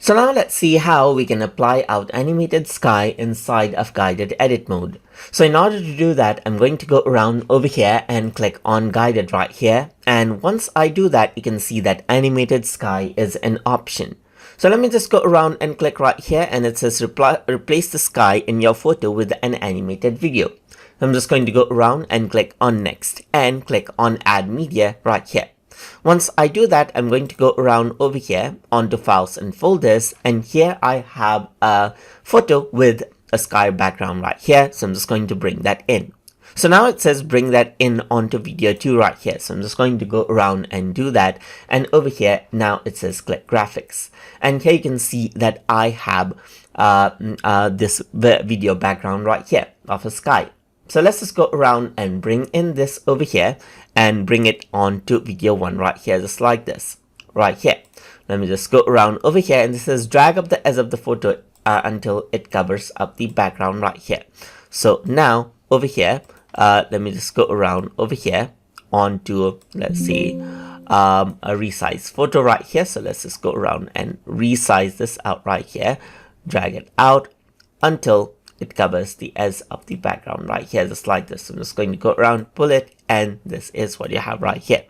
So now let's see how we can apply out animated sky inside of guided edit mode. So in order to do that, I'm going to go around over here and click on guided right here. And once I do that, you can see that animated sky is an option. So let me just go around and click right here, and it says replace the sky in your photo with an animated video. I'm just going to go around and click on next and click on add media right here. Once I do that, I'm going to go around over here onto files and folders, and here I have a photo with a sky background right here. So I'm just going to bring that in. So now it says bring that in onto video 2 right here. So I'm just going to go around and do that. And over here, now it says click graphics. And here you can see that I have this video background right here of a sky. So let's just go around and bring in this over here and bring it onto video 1 right here, just like this, right here. Let me just go around over here, and this says drag up the edge of the photo until it covers up the background right here. So now over here, let me just go around over here onto, let's see, a resize photo right here. So let's just go around and resize this out right here, drag it out until it covers the edge of the background right here, just like this. So I'm just going to go around, pull it, and this is what you have right here.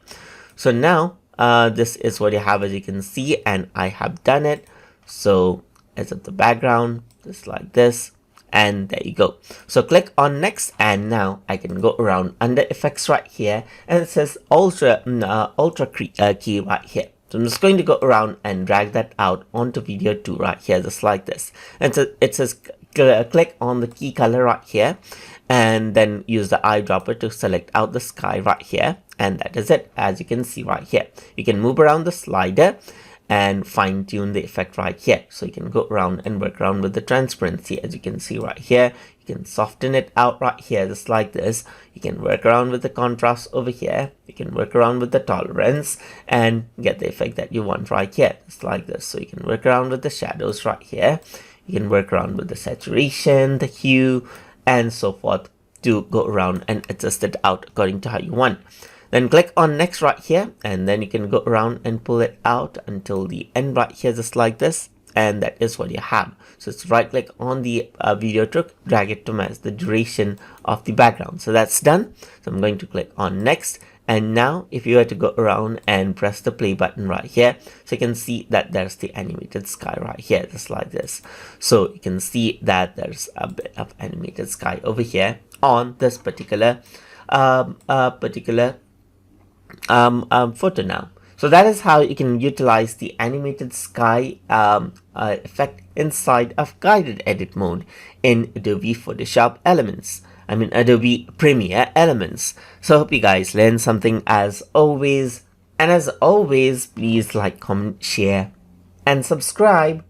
So now this is what you have, as you can see, and I have done it. So edge of the background, just like this, and there you go. So click on next, and now I can go around under effects right here, and it says ultra key right here. So I'm just going to go around and drag that out onto video 2 right here, just like this. And so it says click on the key color right here, and then use the eyedropper to select out the sky right here, and that is it. As you can see right here, you can move around the slider and fine tune the effect right here. So you can go around and work around with the transparency, as you can see right here. You can soften it out right here, just like this. You can work around with the contrast over here. You can work around with the tolerance and get the effect that you want right here, just like this. So you can work around with the shadows right here. You can work around with the saturation, the hue, and so forth to go around and adjust it out according to how you want. Then click on next right here, and then you can go around and pull it out until the end right here, just like this. And that is what you have. So it's right click on the video truck, drag it to match the duration of the background. So that's done. So I'm going to click on next. And now if you were to go around and press the play button right here, so you can see that there's the animated sky right here, just like this. So you can see that there's a bit of animated sky over here on this particular photo now. So that is how you can utilize the animated sky effect inside of guided edit mode in Adobe Photoshop Elements. Adobe Premiere Elements. So I hope you guys learned something as always. And as always, please like, comment, share, and subscribe.